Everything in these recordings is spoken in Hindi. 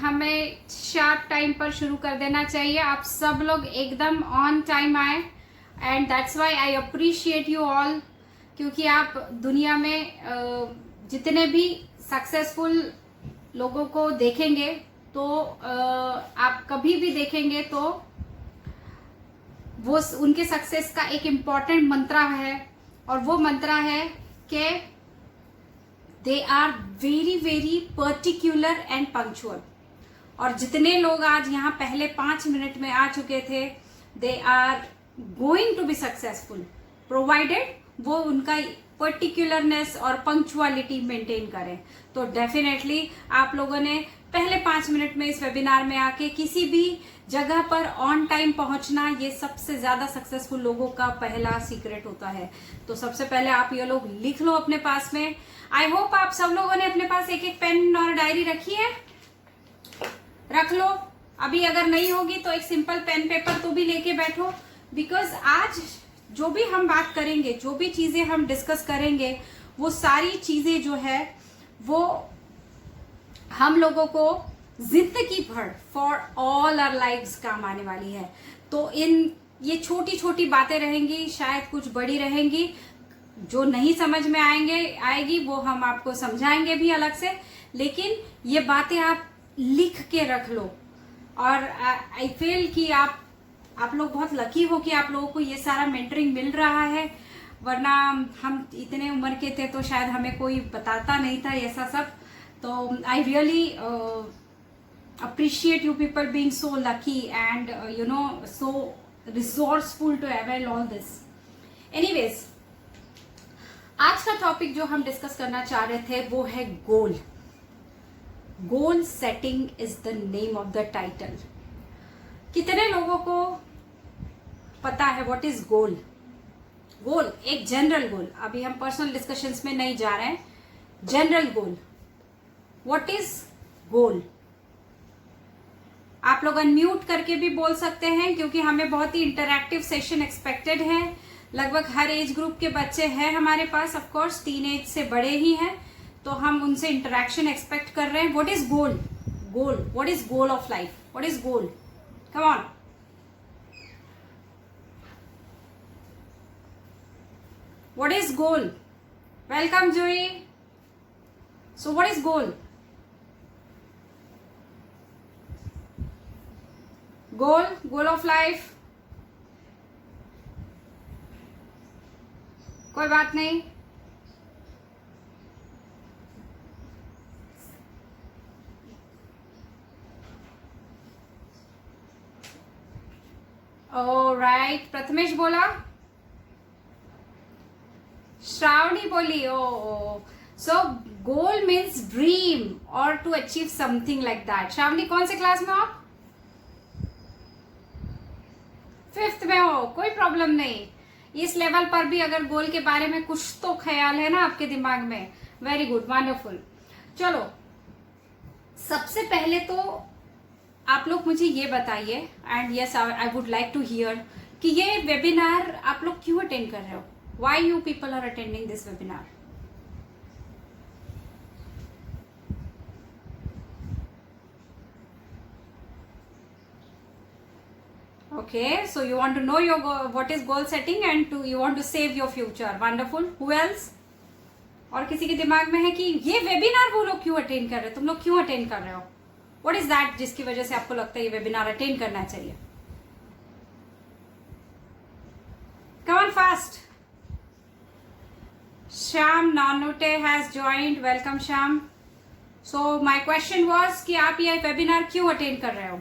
हमें शार्प टाइम पर शुरू कर देना चाहिए। आप सब लोग एकदम ऑन टाइम आए and that's why I appreciate you all, क्योंकि आप दुनिया में जितने भी सक्सेसफुल लोगों को देखेंगे तो आप कभी भी देखेंगे तो वो उनके सक्सेस का एक इम्पॉर्टेंट मंत्र है, और वो मंत्र है कि they are very very particular and punctual. और जितने लोग आज यहाँ पहले 5 मिनट में आ चुके थे, they are going to be successful provided वो उनका पर्टिकुलरनेस और पंक्चुअलिटी मेंटेन करें। तो डेफिनेटली आप लोगों ने पहले 5 मिनट में इस वेबिनार में आके किसी भी जगह पर ऑन टाइम पहुंचना, ये सबसे ज्यादा सक्सेसफुल लोगों का पहला सीक्रेट होता है। तो सबसे पहले आप ये लोग लिख लो अपने पास में। आई होप आप सब लोगों ने अपने पास एक एक पेन और डायरी रखी है, रख लो। अभी अगर नहीं होगी तो एक सिंपल पेन पेपर तो भी लेके बैठो, बिकॉज आज जो भी हम बात करेंगे, जो भी चीजें हम डिस्कस करेंगे, वो सारी चीजें जो है वो हम लोगों को जिंदगी भर फॉर ऑल आवर लाइव्स काम आने वाली है। तो ये छोटी छोटी बातें रहेंगी, शायद कुछ बड़ी रहेंगी, जो नहीं समझ में आएगी वो हम आपको समझाएंगे भी अलग से, लेकिन ये बातें आप लिख के रख लो। और आई फील कि आप लोग बहुत लकी हो कि आप लोगों को ये सारा मेंटरिंग मिल रहा है, वरना हम इतने उम्र के थे तो शायद हमें कोई बताता नहीं था ऐसा सब। तो I really appreciate you people being so lucky and so resourceful to avail all this. Anyways, आज का टॉपिक जो हम डिस्कस करना चाह रहे थे वो है goal. Goal setting is the name of the title. कितने लोगों को पता है व्हाट इज गोल? गोल एक जनरल गोल, अभी हम पर्सनल डिस्कशंस में नहीं जा रहे हैं, जनरल गोल। व्हाट इज गोल? आप लोग अनम्यूट करके भी बोल सकते हैं, क्योंकि हमें बहुत ही इंटरैक्टिव सेशन एक्सपेक्टेड है। लगभग हर एज ग्रुप के बच्चे हैं हमारे पास, ऑफ कोर्स टीनेज से बड़े ही हैं, तो हम उनसे इंटरैक्शन एक्सपेक्ट कर रहे हैं। What is goal? Goal, what is goal of life? What is goal? Come on. What is goal? Welcome Joey. So what is goal? Goal of life. कोई बात नहीं, ऑलराइट। प्रथमेश बोला, श्रावणी बोली। O so goal means dream और to achieve something like that. Shravani कौन से क्लास में हो आप? 5th में हो, कोई प्रॉब्लम नहीं। इस लेवल पर भी अगर गोल के बारे में कुछ तो ख्याल है ना आपके दिमाग में, वेरी गुड, वंडरफुल। चलो, सबसे पहले तो आप लोग मुझे ये बताइए, and yes I would like to hear, कि ये वेबिनार आप लोग क्यों अटेंड कर रहे हो? Why you people are attending this webinar? Okay, so you want to know your what is goal setting and you want to save your future. Wonderful. Who else? और किसी के दिमाग में है कि ये वेबिनार वो लोग क्यों अटेंड कर रहे हो, तुम लोग क्यों अटेंड कर रहे हो? What is that जिसकी वजह से आपको लगता है ये वेबिनार अटेंड करना चाहिए? Come on fast. Sham Nanute has joined. Welcome Sham. So my question was कि आप ये वेबिनार क्यों अटेंड कर रहे हो?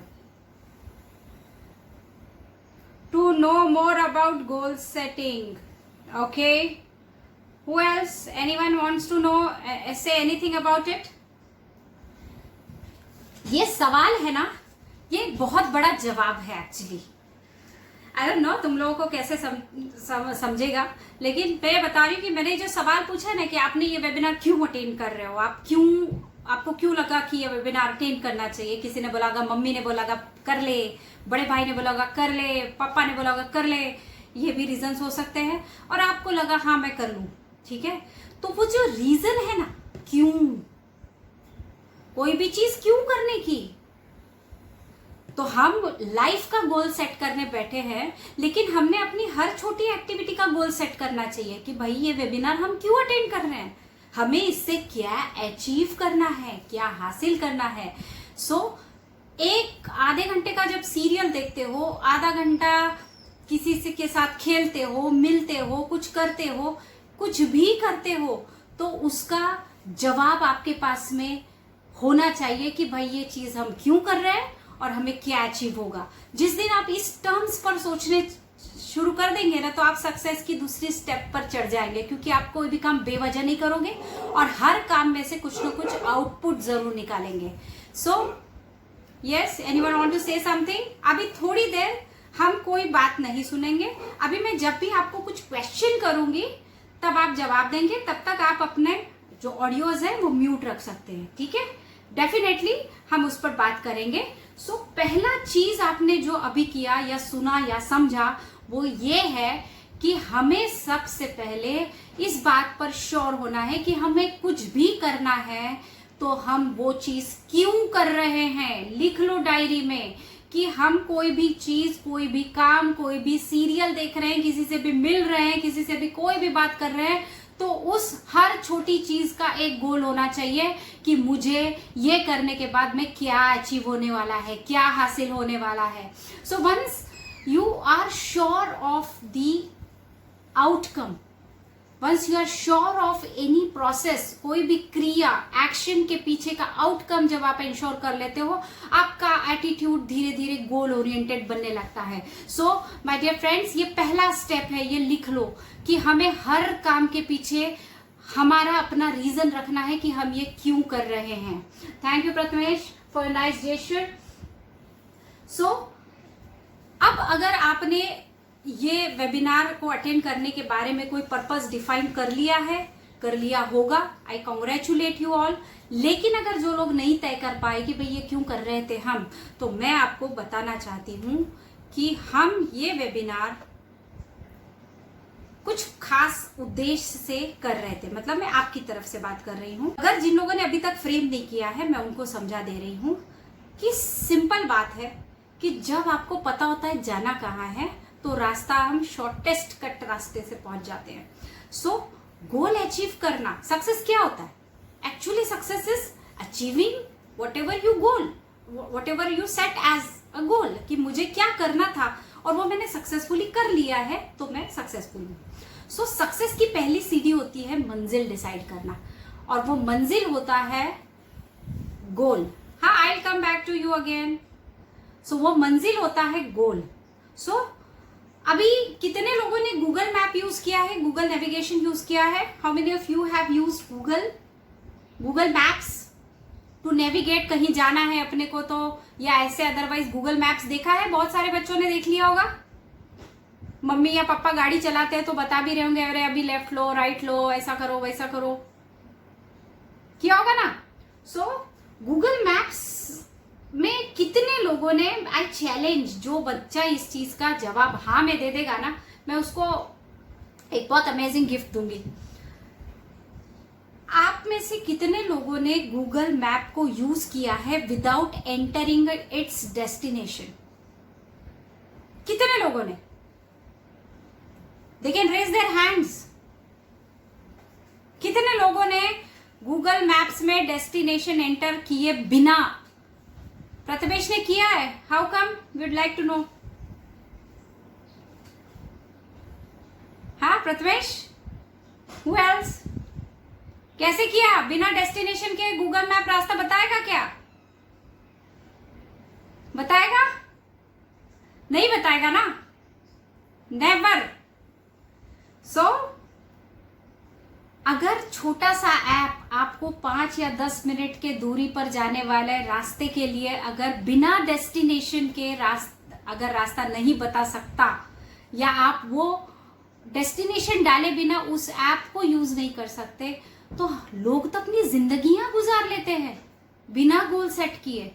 To know more about goal setting. Okay, who else? Anyone wants to know, say anything about it? ये सवाल है ना, ये बहुत बड़ा जवाब है एक्चुअली। आई डोंट नो तुम लोगों को कैसे समझेगा, लेकिन मैं बता रही हूँ कि मैंने जो सवाल पूछा ना कि आपने ये वेबिनार क्यों अटेंड कर रहे हो, आपको क्यों लगा कि ये वेबिनार अटेंड करना चाहिए? किसी ने बोलागा, मम्मी ने बोलागा कर ले, बड़े भाई ने बोलागा कर ले, पापा ने बोलागा कर ले, ये भी रीजंस हो सकते हैं, और आपको लगा हाँ मैं कर लूं, ठीक है। तो वो जो रीजन है ना, क्यों, कोई भी चीज क्यों करने की, तो हम लाइफ का गोल सेट करने बैठे हैं, लेकिन हमने अपनी हर छोटी एक्टिविटी का गोल सेट करना चाहिए कि भाई ये वेबिनार हम क्यों अटेंड कर रहे हैं, हमें इससे क्या अचीव करना है, क्या हासिल करना है। एक आधे घंटे का जब सीरियल देखते हो, आधा घंटा किसी से के साथ खेलते हो, मिलते हो, कुछ करते हो, कुछ भी करते हो, तो उसका जवाब आपके पास में होना चाहिए कि भाई ये चीज हम क्यों कर रहे हैं और हमें क्या अचीव होगा। जिस दिन आप इस टर्म्स पर सोचने शुरू कर देंगे ना, तो आप सक्सेस की दूसरी स्टेप पर चढ़ जाएंगे, क्योंकि आप कोई भी काम बेवजह नहीं करोगे और हर काम में से कुछ ना कुछ आउटपुट जरूर निकालेंगे। Yes, anyone want to say something? अभी थोड़ी देर हम कोई बात नहीं सुनेंगे। अभी मैं जब भी आपको कुछ क्वेश्चन करूंगी तब आप जवाब देंगे, तब तक आप अपने जो ऑडियोज है वो म्यूट रख सकते हैं, ठीक है? डेफिनेटली हम उस पर बात करेंगे। पहला चीज आपने जो अभी किया या सुना या समझा वो ये है कि हमें सबसे पहले इस बात पर श्योर होना है कि हमें कुछ भी करना है तो हम वो चीज क्यों कर रहे हैं। लिख लो डायरी में कि हम कोई भी चीज, कोई भी काम, कोई भी सीरियल देख रहे हैं, किसी से भी मिल रहे हैं, किसी से भी कोई भी बात कर रहे हैं, तो उस हर छोटी चीज का एक गोल होना चाहिए कि मुझे ये करने के बाद में क्या अचीव होने वाला है, क्या हासिल होने वाला है। So once you are sure of the outcome, once you are sure of any process, कोई भी क्रिया, एक्शन के पीछे का आउटकम जब आप इंश्योर कर लेते हो, आपका एटीट्यूड धीरे धीरे गोल ओरिएंटेड बनने लगता है। सो माय डियर फ्रेंड्स, ये पहला स्टेप है, ये लिख लो कि हमें हर काम के पीछे हमारा अपना रीजन रखना है कि हम ये क्यों कर रहे हैं। Thank you Prathamesh for nice gesture. So अब अगर आपने ये वेबिनार को अटेंड करने के बारे में कोई पर्पस डिफाइन कर लिया है, कर लिया होगा, आई कॉन्ग्रेचुलेट यू ऑल। लेकिन अगर जो लोग नहीं तय कर पाए कि भाई ये क्यों कर रहे थे हम, तो मैं आपको बताना चाहती हूं कि हम ये वेबिनार कुछ खास उद्देश्य से कर रहे थे। मतलब मैं आपकी तरफ से बात कर रही हूं। अगर जिन लोगों ने अभी तक फ्रेम नहीं किया है, मैं उनको समझा दे रही हूं कि सिंपल बात है कि जब आपको पता होता है जाना कहाँ है, तो रास्ता हम शॉर्टेस्ट कट रास्ते से पहुंच जाते हैं। सो गोल अचीव करना, सक्सेस क्या होता है? Actually success is achieving what you goal, what you set as a goal, कि मुझे क्या करना था और वो मैंने सक्सेसफुली कर लिया है तो मैं सक्सेसफुल हूं। सो सक्सेस की पहली सीढ़ी होती है मंजिल डिसाइड करना, और वो मंजिल होता है गोल। हाँ, I will come back to you again. So वो मंजिल होता है गोल। सो अभी कितने लोगों ने गूगल मैप यूज किया है, गूगल नेविगेशन यूज किया है? How many of you have used Google Maps to navigate? कहीं जाना है अपने को तो, या ऐसे अदरवाइज गूगल मैप्स देखा है? बहुत सारे बच्चों ने देख लिया होगा। मम्मी या पापा गाड़ी चलाते हैं तो बता भी रहे होंगे, अरे अभी लेफ्ट लो, राइट लो, ऐसा करो, वैसा करो, किया होगा ना। सो गूगल मैप्स में कितने लोगों ने, आई चैलेंज, जो बच्चा इस चीज का जवाब हाँ में दे देगा ना, मैं उसको एक बहुत अमेजिंग गिफ्ट दूंगी। आप में से कितने लोगों ने गूगल मैप को यूज किया है विदाउट एंटरिंग इट्स डेस्टिनेशन? कितने लोगों ने? They can raise their hands. कितने लोगों ने गूगल मैप्स में डेस्टिनेशन एंटर किए बिना? प्रथमेश ने किया है। How come? Would like to know. हाँ प्रथमेश, हु एल्स? कैसे किया? बिना डेस्टिनेशन के गूगल मैप रास्ता बताएगा क्या? बताएगा? नहीं बताएगा ना, नेवर। सो अगर छोटा सा ऐप आपको 5 या 10 मिनट के दूरी पर जाने वाले रास्ते के लिए अगर बिना डेस्टिनेशन के अगर रास्ता नहीं बता सकता, या आप वो डेस्टिनेशन डाले बिना उस ऐप को यूज नहीं कर सकते, तो लोग तो अपनी जिंदगियां गुजार लेते हैं बिना गोल सेट किए।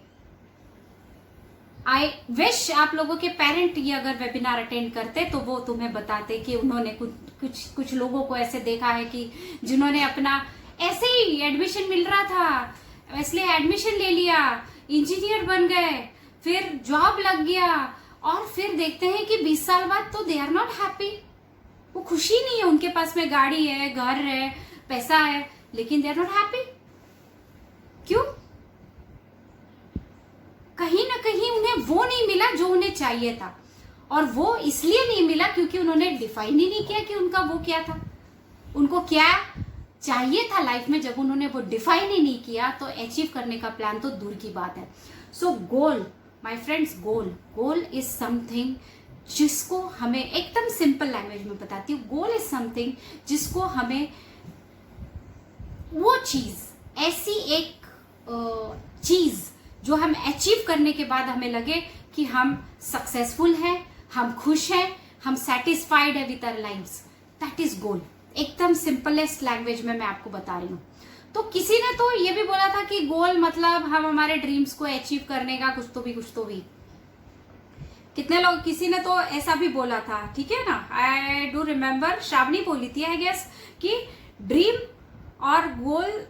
आई विश आप लोगों के पेरेंट ये अगर वेबिनार अटेंड करते तो वो तुम्हें बताते कि उन्होंने कुछ लोगों को ऐसे देखा है कि जिन्होंने अपना ऐसे ही एडमिशन मिल रहा था, इसलिए एडमिशन ले लिया, इंजीनियर बन गए, फिर जॉब लग गया, और फिर देखते हैं कि 20 साल बाद तो दे आर नॉट हैप्पी। वो खुशी नहीं है, उनके पास में गाड़ी है, घर है, पैसा है, लेकिन दे आर नॉट हैप्पी। क्यों? कहीं ना कहीं उन्हें वो नहीं मिला जो उन्हें चाहिए था, और वो इसलिए नहीं मिला क्योंकि उन्होंने डिफाइन ही नहीं किया कि उनका वो क्या था, उनको क्या चाहिए था लाइफ में। जब उन्होंने वो डिफाइन ही नहीं किया तो अचीव करने का प्लान तो दूर की बात है। So goal my friends, goal is something जिसको हमें, एकदम सिंपल लैंग्वेज में बताती हूँ, गोल इज समथिंग जिसको हमें, वो चीज, ऐसी एक चीज जो हम अचीव करने के बाद हमें लगे कि हम सक्सेसफुल हैं, हम खुश हैं, हम सेटिस्फाइड है with our lives, that is goal. एकदम सिंपलेस्ट लैंग्वेज में मैं आपको बता रही हूँ। तो किसी ने तो ये भी बोला था कि गोल मतलब हम हमारे ड्रीम्स को अचीव करने का कुछ तो भी कितने लोग, किसी ने तो ऐसा भी बोला था, ठीक है ना। आई डू रिमेम्बर, श्रावणी बोली थी आई गेस, कि ड्रीम और गोल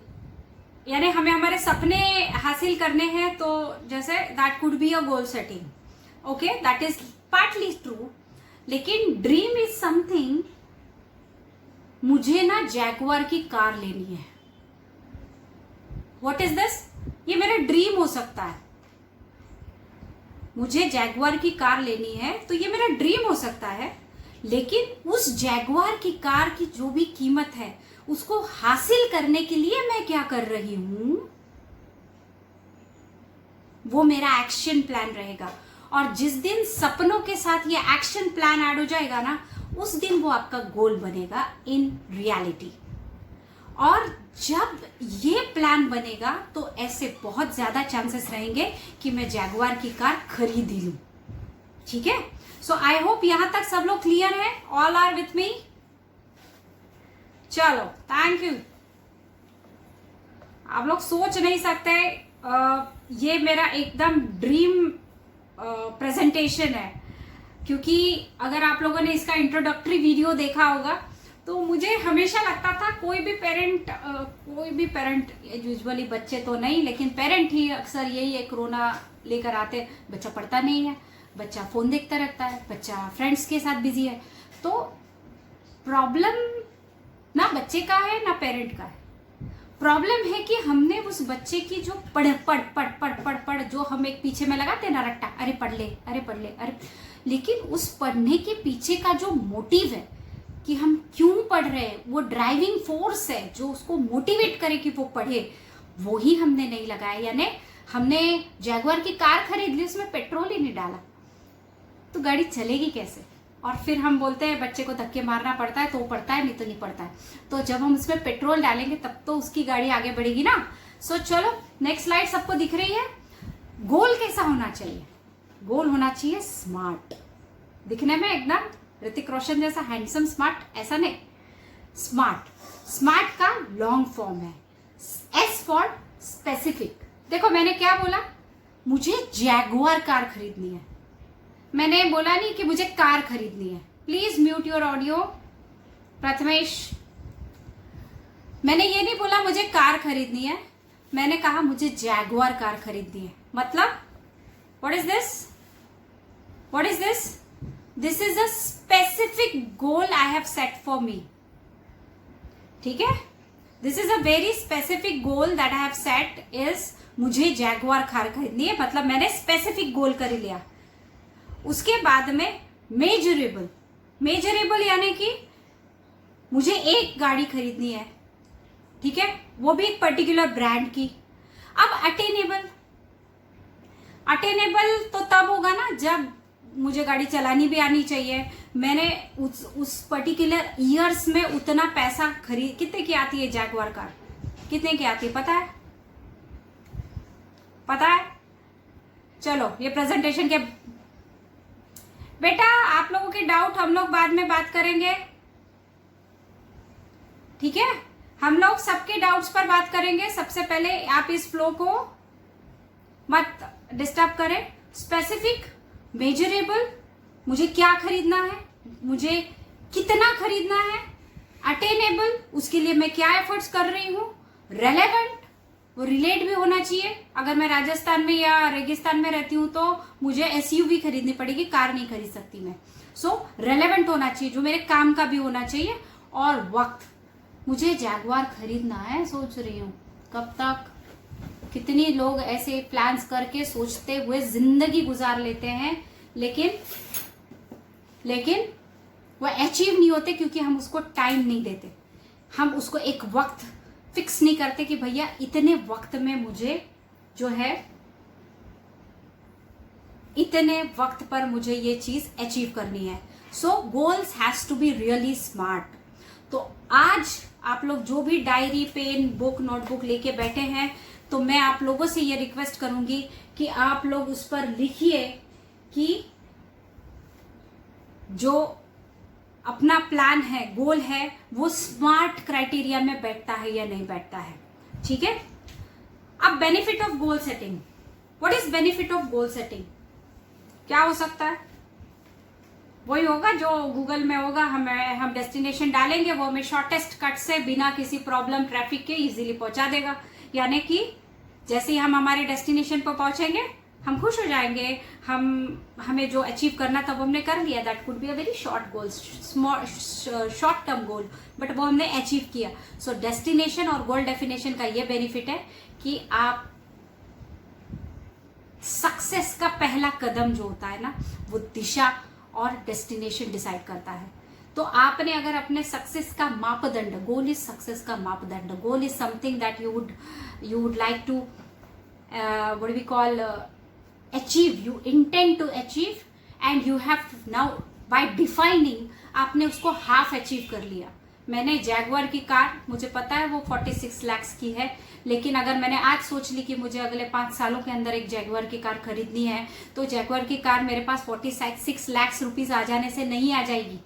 यानी हमें हमारे सपने हासिल करने हैं, तो जैसे that could be a goal setting, okay, that is partly true. लेकिन ड्रीम इज समथिंग, मुझे ना जैगुआर की कार लेनी है, व्हाट इज दिस, ये मेरा ड्रीम हो सकता है। मुझे जैगुआर की कार लेनी है तो ये मेरा ड्रीम हो सकता है, लेकिन उस जैगुआर की कार की जो भी कीमत है उसको हासिल करने के लिए मैं क्या कर रही हूं, वो मेरा एक्शन प्लान रहेगा। और जिस दिन सपनों के साथ ये एक्शन प्लान ऐड हो जाएगा ना, उस दिन वो आपका गोल बनेगा इन रियलिटी। और जब ये प्लान बनेगा तो ऐसे बहुत ज्यादा चांसेस रहेंगे कि मैं जैगुआर की कार खरीद ही लूं, ठीक है। सो आई होप यहां तक सब लोग क्लियर है, ऑल आर विथ मी। चलो, थैंक यू। आप लोग सोच नहीं सकते, ये मेरा एकदम ड्रीम प्रेजेंटेशन है, क्योंकि अगर आप लोगों ने इसका इंट्रोडक्टरी वीडियो देखा होगा तो मुझे हमेशा लगता था कोई भी पेरेंट यूजुअली बच्चे तो नहीं, लेकिन पेरेंट ही अक्सर यही है, कोरोना लेकर आते, बच्चा पढ़ता नहीं है, बच्चा फोन देखता रहता है, बच्चा फ्रेंड्स के साथ बिजी है। तो प्रॉब्लम ना बच्चे का है ना पेरेंट का है, प्रॉब्लम है कि हमने उस बच्चे की जो पढ़ जो हम एक पीछे में लगाते हैं ना रट्टा, अरे पढ़ ले, अरे, लेकिन उस पढ़ने के पीछे का जो मोटिव है कि हम क्यों पढ़ रहे हैं, वो ड्राइविंग फोर्स है जो उसको मोटिवेट करे कि वो पढ़े, वो ही हमने नहीं लगाया। यानी हमने जैगुआर की कार खरीद ली, उसमें पेट्रोल ही नहीं डाला, तो गाड़ी चलेगी कैसे। और फिर हम बोलते हैं बच्चे को धक्के मारना पड़ता है तो वो पढ़ता है, नहीं तो नहीं पढ़ता है। तो जब हम उसमें पेट्रोल डालेंगे तब तो उसकी गाड़ी आगे बढ़ेगी ना। सो चलो, नेक्स्ट स्लाइड सबको दिख रही है। गोल कैसा होना चाहिए? गोल होना चाहिए स्मार्ट, दिखने में एकदम ऋतिक रोशन जैसा हैंडसम स्मार्ट, ऐसा नहीं, स्मार्ट का लॉन्ग फॉर्म है एस फॉर स्पेसिफिक। देखो मैंने क्या बोला, मुझे जैगुआर कार खरीदनी है, मैंने बोला नहीं कि मुझे कार खरीदनी है। Please mute your audio Prathamesh. मैंने ये नहीं बोला मुझे कार खरीदनी है, मैंने कहा मुझे जैगुआर कार खरीदनी है। मतलब what is this? This is a specific goal I have set for me, ठीक है। This is a very specific goal that I have set is, मुझे जैगुआर कार खरीदनी है, मतलब मैंने स्पेसिफिक गोल कर लिया। उसके बाद में मेजरेबल यानी कि मुझे एक गाड़ी खरीदनी है, ठीक है, वो भी एक पर्टिकुलर ब्रांड की। अब अटेनेबल तो तब होगा ना जब मुझे गाड़ी चलानी भी आनी चाहिए, मैंने उस पर्टिकुलर ईयर्स में उतना पैसा खरीद। कितने की आती है जैगुआर कार, कितने की आती है पता है? चलो ये प्रेजेंटेशन के बेटा, आप लोगों के डाउट हम लोग बाद में बात करेंगे, ठीक है। हम लोग सबके डाउट्स पर बात करेंगे। सबसे पहले आप इस फ्लो को मत डिस्टर्ब करें। स्पेसिफिक, मेजरेबल, मुझे क्या खरीदना है, मुझे कितना खरीदना है। अटेनेबल, उसके लिए मैं क्या एफर्ट्स कर रही हूं। रेलेवेंट, वो रिलेट भी होना चाहिए। अगर मैं राजस्थान में या रेगिस्तान में रहती हूँ तो मुझे एसयूवी खरीदनी पड़ेगी, कार नहीं खरीद सकती मैं। सो रेलेवेंट होना चाहिए, जो मेरे काम का भी होना चाहिए। और वक्त, मुझे जैगवार खरीदना है, सोच रही हूँ कब तक। कितनी लोग ऐसे प्लान्स करके सोचते हुए जिंदगी गुजार लेते हैं, लेकिन वो अचीव नहीं होते, क्योंकि हम उसको टाइम नहीं देते। हम उसको एक वक्त फिक्स नहीं करते कि भैया इतने वक्त में मुझे जो है, इतने वक्त पर मुझे ये चीज अचीव करनी है। So goals has to be really smart. तो आज आप लोग जो भी डायरी, पेन, बुक, नोटबुक लेके बैठे हैं, तो मैं आप लोगों से ये रिक्वेस्ट करूंगी कि आप लोग उस पर लिखिए कि जो अपना प्लान है, गोल है, वो स्मार्ट क्राइटेरिया में बैठता है या नहीं बैठता है। ठीक है। अब benefit of goal setting, what is benefit of goal setting? क्या हो सकता है? वही होगा जो गूगल में होगा, हम डेस्टिनेशन डालेंगे, वो हमें शॉर्टेस्ट कट से बिना किसी प्रॉब्लम, ट्रैफिक के इजीली पहुंचा देगा। यानी कि जैसे ही हम हमारे डेस्टिनेशन पर पहुंचेंगे हम खुश हो जाएंगे, हमें जो अचीव करना था वो हमने कर लिया। That could be a very short goal, short term goal, but वो हमने अचीव किया। सो डेस्टिनेशन और गोल डेफिनेशन का ये बेनिफिट है कि आप सक्सेस का पहला कदम जो होता है ना, वो दिशा और डेस्टिनेशन डिसाइड करता है। तो आपने अगर अपने सक्सेस का मापदंड, गोल इज सक्सेस का मापदंड, goal is something that you would like to what we call achieve, you intend to achieve, and you have now by defining आपने उसको हाफ अचीव कर लिया। मैंने जैगवार की कार, मुझे पता है वो 46 लाख की है, लेकिन अगर मैंने आज सोच ली कि मुझे अगले 5 सालों के अंदर एक जैगवार की कार खरीदनी है, तो जैगवार की कार मेरे पास 46 लाख रुपीज आ जाने से नहीं आ जाएगी।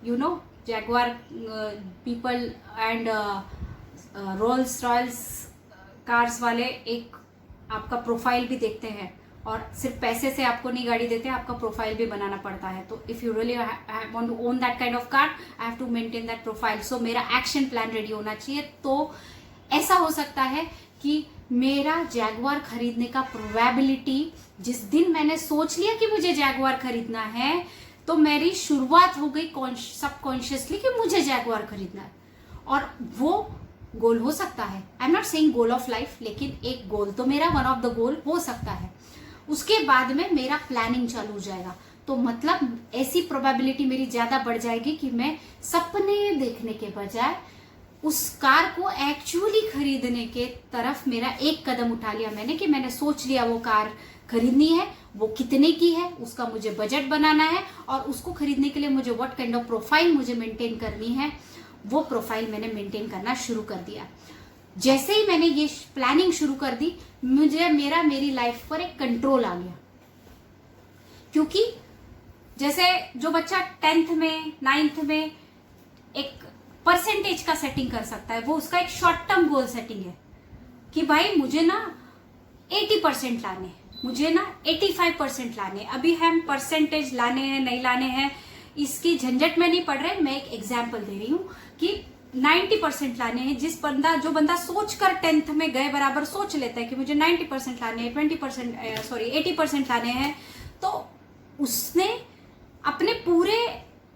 You know, Jaguar people and Rolls Royals cars वाले एक आपका प्रोफाइल भी देखते हैं, और सिर्फ पैसे से आपको नहीं गाड़ी देते, आपका प्रोफाइल भी बनाना पड़ता है। तो if you really want to own that kind of car, I have to maintain that profile. So मेरा एक्शन प्लान रेडी होना चाहिए। तो ऐसा हो सकता है कि मेरा जैगवार खरीदने का प्रोबेबिलिटी, जिस दिन मैंने सोच लिया कि मुझे जैगवार खरीदना है, तो मेरी शुरुआत हो गई सबकॉन्शियसली कि मुझे जैगवार खरीदना है। और वो गोल हो सकता है, I am not saying goal of life, लेकिन एक गोल तो मेरा वन ऑफ द गोल हो सकता है। उसके बाद में मेरा प्लानिंग चालू हो जाएगा। तो मतलब ऐसी प्रोबेबिलिटी मेरी ज्यादा बढ़ जाएगी कि मैं सपने देखने के बजाय उस कार को एक्चुअली खरीदने के तरफ मेरा एक कदम उठा लिया मैंने, कि मैंने सोच लिया वो कार खरीदनी है, वो कितने की है, उसका मुझे बजट बनाना है, और उसको खरीदने के लिए मुझे व्हाट काइंड ऑफ प्रोफाइल मुझे मेंटेन करनी है, वो प्रोफाइल मैंने मेंटेन करना शुरू कर दिया। जैसे ही मैंने ये प्लानिंग शुरू कर दी, मेरी लाइफ पर एक कंट्रोल आ गया। क्योंकि जैसे जो बच्चा 10th में 9th में एक परसेंटेज का सेटिंग कर सकता है, वो उसका एक शॉर्ट टर्म गोल सेटिंग है कि भाई मुझे ना 80% लाने, मुझे ना 85% लाने। अभी हम परसेंटेज लाने हैं नहीं लाने हैं इसकी झंझट में नहीं पड़ रहे। मैं एक एग्जाम्पल दे रही हूँ कि 90% लाने हैं। जो बंदा सोच कर 10th में गए बराबर सोच लेता है कि मुझे 90% लाने हैं, 80% लाने हैं, तो उसने अपने पूरे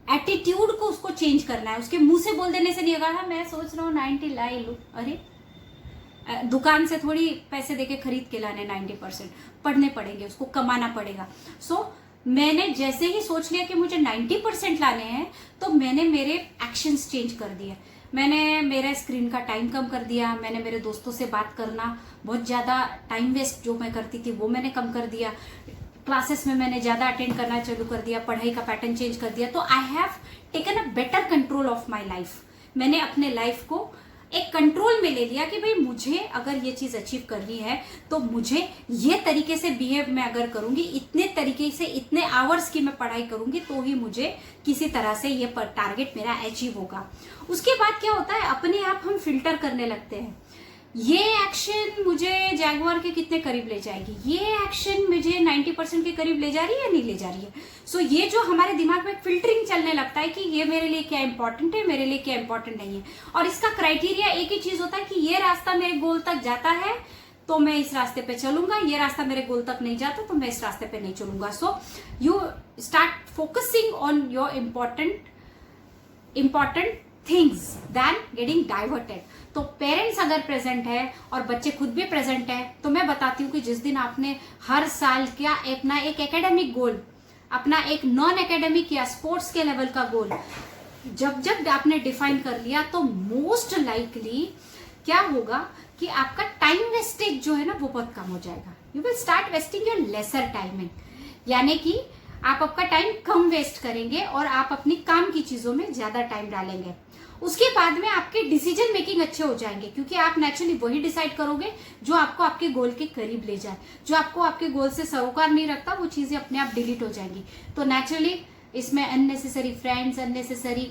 एटीट्यूड को उसको चेंज करना है। उसके मुंह से बोल देने से नहीं होगा, मैं सोच रहा हूँ 90 ला ही लूं। अरे दुकान से थोड़ी पैसे देके खरीद के लाने 90%, पढ़ने पड़ेंगे, उसको कमाना पड़ेगा। सो मैंने जैसे ही सोच लिया कि मुझे 90% लाने हैं, तो मैंने मेरे एक्शंस चेंज कर दिए। मैंने मेरा स्क्रीन का टाइम कम कर दिया, मैंने मेरे दोस्तों से बात करना, बहुत ज़्यादा टाइम वेस्ट जो मैं करती थी वो मैंने कम कर दिया। क्लासेस में मैंने ज़्यादा अटेंड करना चालू कर दिया, पढ़ाई का पैटर्न चेंज कर दिया। तो I have taken a better control of my life. मैंने अपने लाइफ को एक कंट्रोल में ले लिया कि भाई मुझे अगर ये चीज अचीव करनी है तो मुझे ये तरीके से बिहेव मैं अगर करूंगी, इतने तरीके से इतने आवर्स की मैं पढ़ाई करूंगी, तो ही मुझे किसी तरह से ये टारगेट मेरा अचीव होगा। उसके बाद क्या होता है, अपने आप हम फिल्टर करने लगते हैं। ये एक्शन मुझे जैगुआर के कितने करीब ले जाएगी, ये एक्शन मुझे 90% के करीब ले जा रही है या नहीं ले जा रही है। सो ये जो हमारे दिमाग में फिल्टरिंग चलने लगता है कि ये मेरे लिए क्या इंपॉर्टेंट है, मेरे लिए क्या इंपॉर्टेंट नहीं है। और इसका क्राइटेरिया एक ही चीज होता है कि ये रास्ता मेरे गोल तक जाता है तो मैं इस रास्ते पे चलूंगा, ये रास्ता मेरे गोल तक नहीं जाता तो मैं इस रास्ते पे नहीं चलूंगा। So you start focusing on your important things then getting diverted. तो पेरेंट्स अगर प्रेजेंट है और बच्चे खुद भी प्रेजेंट है तो मैं बताती हूँ कि जिस दिन आपने हर साल क्या अपना एक एकेडमिक गोल, अपना एक नॉन एकेडमिक या स्पोर्ट्स के लेवल का गोल जब आपने डिफाइन कर लिया तो मोस्ट लाइकली क्या होगा कि आपका टाइम वेस्टेज जो है ना वो बहुत कम हो जाएगा। You will start wasting your lesser timing, यानी कि आप आपका टाइम कम वेस्ट करेंगे और आप अपनी काम की चीजों में ज्यादा टाइम डालेंगे। उसके बाद में आपके डिसीजन मेकिंग अच्छे हो जाएंगे क्योंकि आप नेचुरली वही डिसाइड करोगे जो आपको आपके गोल के करीब ले जाए। जो आपको आपके गोल से सरोकार नहीं रखता वो चीजें अपने आप डिलीट हो जाएंगी। तो नेचुरली इसमें unnecessary friends, unnecessary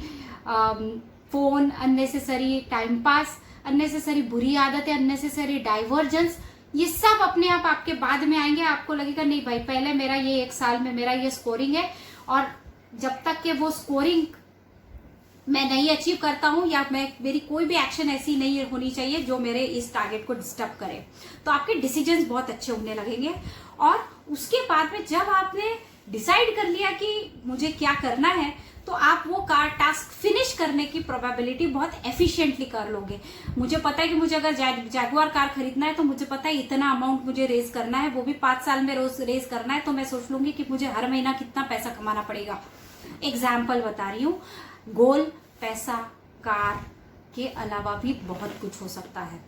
phone, unnecessary time pass, unnecessary बुरी आदतें, अननेसेसरी डाइवर्जेंस, ये सब अपने आप आपके बाद में आएंगे। आपको लगेगा नहीं भाई पहले मेरा ये एक साल में मेरा ये स्कोरिंग है और जब तक के वो स्कोरिंग मैं नहीं अचीव करता हूं या मेरी कोई भी एक्शन ऐसी नहीं होनी चाहिए जो मेरे इस टारगेट को डिस्टर्ब करे, तो आपके डिसीजंस बहुत अच्छे होने लगेंगे। और उसके बाद में जब आपने डिसाइड कर लिया कि मुझे क्या करना है तो आप वो टास्क फिनिश करने की प्रोबेबिलिटी बहुत एफिशिएंटली कर लोगे। मुझे पता है कि मुझे अगर जैगुआर कार खरीदना है तो मुझे पता है इतना अमाउंट मुझे रेज करना है, वो भी 5 साल में रोज रेज करना है, तो मैं सोच लूंगी कि मुझे हर महीना कितना पैसा कमाना पड़ेगा। एग्जाम्पल बता रही हूँ। गोल पैसा कार के अलावा भी बहुत कुछ हो सकता है।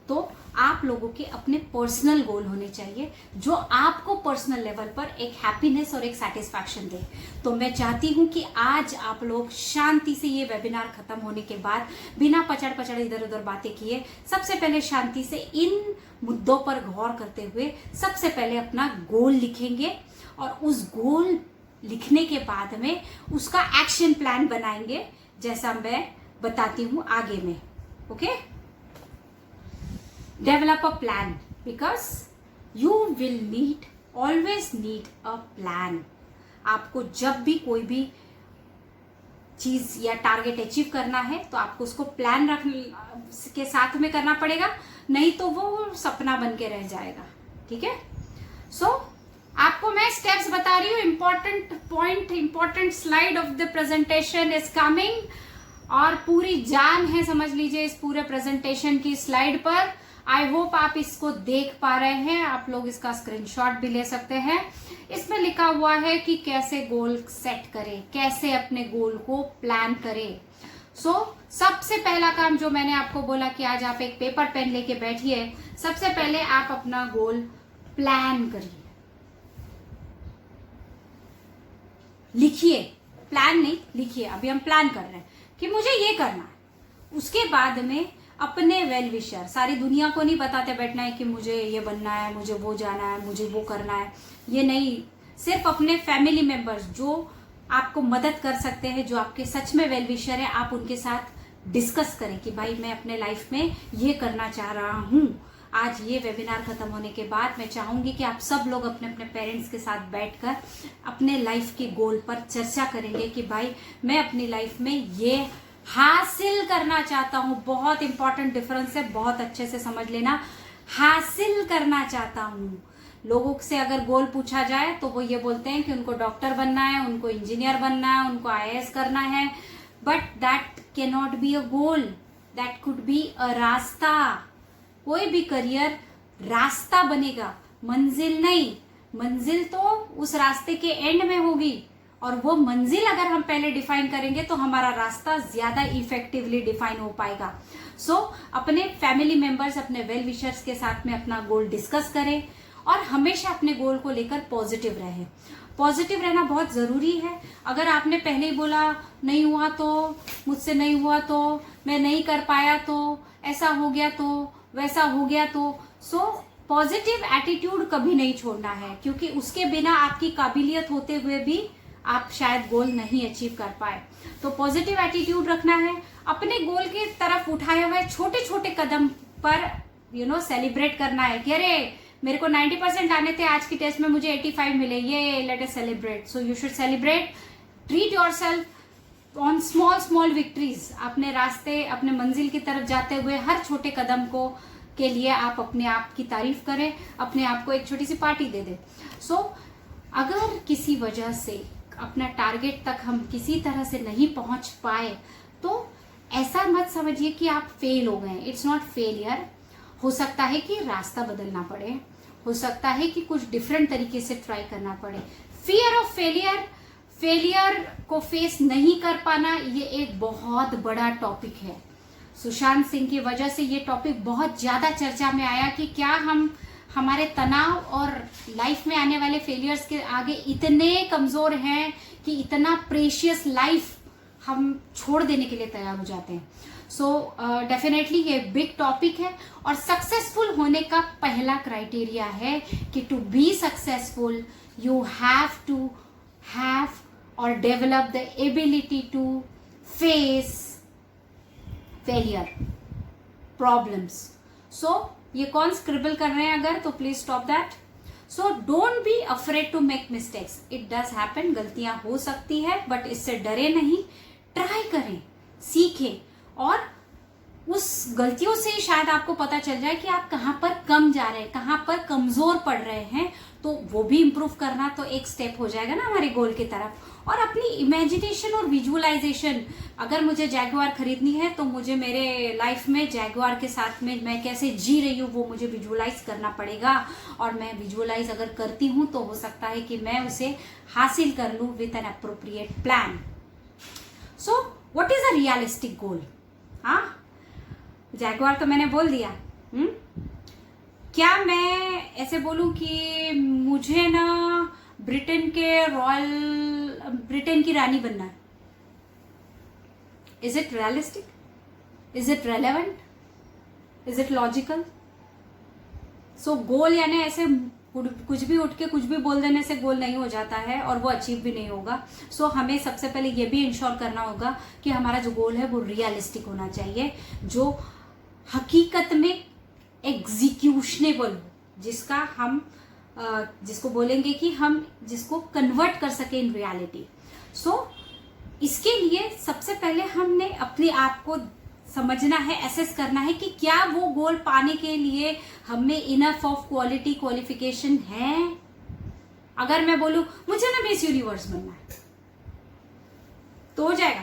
तो आप लोगों के अपने पर्सनल गोल होने चाहिए जो आपको पर्सनल लेवल पर एक हैप्पीनेस और एक सेटिस्फैक्शन दे। तो मैं चाहती हूं कि आज आप लोग शांति से ये वेबिनार खत्म होने के बाद बिना पचड़ इधर उधर बातें किए सबसे पहले शांति से इन मुद्दों पर गौर करते हुए सबसे पहले अपना गोल लिखेंगे और उस गोल लिखने के बाद में उसका एक्शन प्लान बनाएंगे जैसा मैं बताती हूं आगे में। Okay, develop a plan because you will always need a plan. आपको जब भी कोई भी चीज या टारगेट अचीव करना है तो आपको उसको प्लान के साथ में करना पड़ेगा, नहीं तो वो सपना बन के रह जाएगा। ठीक है, सो आपको मैं स्टेप्स बता रही हूँ। Important point, important slide of the presentation is coming और पूरी जान है समझ लीजिए इस पूरे प्रेजेंटेशन की स्लाइड पर। आई होप आप इसको देख पा रहे हैं। आप लोग इसका स्क्रीनशॉट भी ले सकते हैं। इसमें लिखा हुआ है कि कैसे गोल सेट करें, कैसे अपने गोल को प्लान करें। सबसे पहला काम जो मैंने आपको बोला कि आज आप एक पेपर पेन लेके बैठिए, सबसे पहले आप अपना गोल प्लान करिए, लिखिए। प्लान नहीं, लिखिए। अभी हम प्लान कर रहे हैं कि मुझे ये करना है। उसके बाद में अपने वेल विशर, सारी दुनिया को नहीं बताते बैठना है कि मुझे ये बनना है, मुझे वो जाना है, मुझे वो करना है, ये नहीं। सिर्फ अपने फैमिली मेंबर्स जो आपको मदद कर सकते हैं, जो आपके सच में वेल विशर है, आप उनके साथ डिस्कस करें कि भाई मैं अपने लाइफ में ये करना चाह रहा हूं। आज ये वेबिनार खत्म होने के बाद मैं चाहूंगी कि आप सब लोग अपने अपने पेरेंट्स के साथ बैठकर अपने लाइफ के गोल पर चर्चा करेंगे कि भाई मैं अपनी लाइफ में ये हासिल करना चाहता हूं। बहुत इंपॉर्टेंट डिफरेंस है, बहुत अच्छे से समझ लेना। हासिल करना चाहता हूं। लोगों से अगर गोल पूछा जाए तो वो ये बोलते हैं कि उनको डॉक्टर बनना है, उनको इंजीनियर बनना है, उनको IAS करना है, but that can not be a goal, that could be a रास्ता। कोई भी करियर रास्ता बनेगा, मंजिल नहीं। मंजिल तो उस रास्ते के एंड में होगी और वो मंजिल अगर हम पहले डिफाइन करेंगे तो हमारा रास्ता ज्यादा इफेक्टिवली डिफाइन हो पाएगा। अपने फैमिली मेंबर्स, अपने वेल विशर्स के साथ में अपना गोल डिस्कस करें और हमेशा अपने गोल को लेकर पॉजिटिव रहें। पॉजिटिव रहना बहुत जरूरी है। अगर आपने पहले ही बोला नहीं हुआ तो, मुझसे नहीं हुआ तो, मैं नहीं कर पाया तो, ऐसा हो गया तो, वैसा हो गया तो, पॉजिटिव एटीट्यूड कभी नहीं छोड़ना है, क्योंकि उसके बिना आपकी काबिलियत होते हुए भी आप शायद गोल नहीं अचीव कर पाए। तो पॉजिटिव एटीट्यूड रखना है। अपने गोल की तरफ उठाए हुए छोटे छोटे कदम पर सेलिब्रेट करना है कि अरे मेरे को 90% आने थे आज की टेस्ट में, मुझे 85 मिले, ये let us celebrate. So you should celebrate, treat yourself on small victories. अपने रास्ते, अपने मंजिल की तरफ जाते हुए हर छोटे कदम को के लिए आप अपने आप की तारीफ करें, अपने आप को एक छोटी सी पार्टी दे दें. सो अगर किसी वजह से अपना टारगेट तक हम किसी तरह से नहीं पहुंच पाए तो ऐसा मत समझिए कि आप फेल हो गए. It's not failure. हो सकता है कि रास्ता बदलना पड़े, हो सकता है कि कुछ डिफरेंट तरीके से ट्राई करना पड़े. फियर ऑफ फेलियर को फेस नहीं कर पाना, ये एक बहुत बड़ा टॉपिक है. सुशांत सिंह की वजह से ये टॉपिक बहुत ज्यादा चर्चा में आया कि क्या हम हमारे तनाव और लाइफ में आने वाले फेलियर्स के आगे इतने कमजोर हैं कि इतना प्रेशियस लाइफ हम छोड़ देने के लिए तैयार हो जाते हैं. सो डेफिनेटली ये बिग टॉपिक है. और सक्सेसफुल होने का पहला क्राइटेरिया है कि to be successful you have to have और develop the ability to face failure, problems. So ये कौन स्क्रिबल कर रहे हैं अगर, तो please stop that. So don't be afraid to make mistakes. It does happen, गलतियां हो सकती है, बट इससे डरे नहीं. ट्राई करें, सीखें, और उस गलतियों से ही शायद आपको पता चल जाए कि आप कहाँ पर कम जा रहे हैं, कहाँ पर कमजोर पड़ रहे हैं. तो वो भी इंप्रूव करना तो एक स्टेप हो जाएगा ना हमारे गोल की तरफ. और अपनी इमेजिनेशन और विजुअलाइजेशन, अगर मुझे जैगुआर खरीदनी है तो मुझे मेरे लाइफ में जैगुआर के साथ में मैं कैसे जी रही हूँ वो मुझे विजुअलाइज करना पड़ेगा. और मैं विजुअलाइज अगर करती हूँ तो हो सकता है कि मैं उसे हासिल कर लूँ with an appropriate plan. So what is a realistic गोल? हाँ, जैगुआर तो मैंने बोल दिया. क्या मैं ऐसे बोलूं कि मुझे ना ब्रिटेन की रानी बनना है? Is it realistic? Is it relevant? Is it logical? So goal यानी ऐसे कुछ भी उठ के कुछ भी बोल देने से गोल नहीं हो जाता है और वो अचीव भी नहीं होगा. सो हमें सबसे पहले ये भी इंश्योर करना होगा कि हमारा जो गोल है वो रियलिस्टिक होना चाहिए, जो हकीकत में एग्जीक्यूशनेबल, जिसका हम जिसको बोलेंगे कि हम जिसको कन्वर्ट कर सके इन रियलिटी. सो इसके लिए सबसे पहले हमने अपने आप को समझना है, एसेस करना है कि क्या वो गोल पाने के लिए हमें इनफ ऑफ क्वालिफिकेशन है. अगर मैं बोलूं मुझे ना मिस यूनिवर्स बनना है तो हो जाएगा.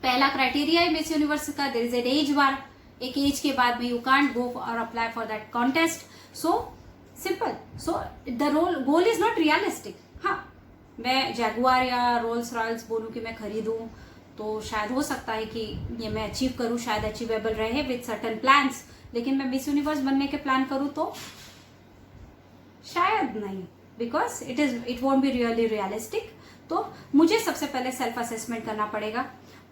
पहला क्राइटेरिया है मिस यूनिवर्स का, देयर इज एन एज बार. एक एज के बाद में यू कांट गो और apply for that contest. So simple. So the goal is not realistic. हाँ, मैं जैगुआर या रोल्स रॉयल्स बोलूं कि मैं खरीदूं तो शायद हो सकता है कि ये मैं अचीव करूं, शायद अचीवेबल रहे विथ सर्टन प्लान्स. लेकिन मैं मिस यूनिवर्स बनने के प्लान करूं तो शायद नहीं, because it won't be really realistic. तो मुझे सबसे पहले सेल्फ असेसमेंट करना पड़ेगा.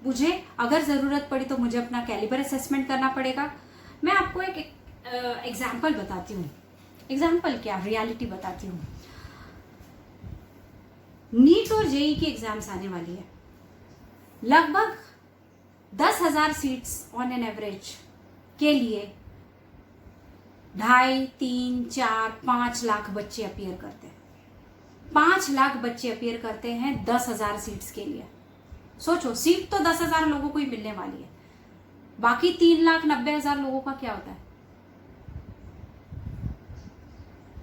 मुझे अगर जरूरत पड़ी तो मुझे अपना कैलिबर असेसमेंट करना पड़ेगा. मैं आपको एक एग्जाम्पल बताती हूँ. एग्जाम्पल क्या, रियलिटी बताती हूँ. नीट और जेई की एग्जाम्स आने वाली है. लगभग 10,000 सीट्स ऑन एन एवरेज के लिए 2.5, 3, 4, 5 लाख बच्चे अपीयर करते हैं. 5 लाख बच्चे अपीयर करते हैं 10,000 सीट्स के लिए. सोचो, सीट तो 10,000 लोगों को ही मिलने वाली है, बाकी 3,90,000 लोगों का क्या होता है?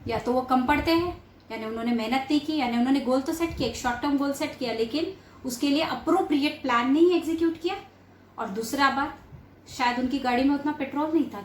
या तो वो कम पढ़ते हैं, यानी उन्होंने मेहनत नहीं की, यानी उन्होंने गोल तो सेट किया, एक शॉर्ट टर्म गोल सेट किया, लेकिन उसके लिए अप्रोप्रिएट प्लान नहीं एग्जीक्यूट किया. और दूसरा बात, शायद उनकी गाड़ी में उतना पेट्रोल नहीं था.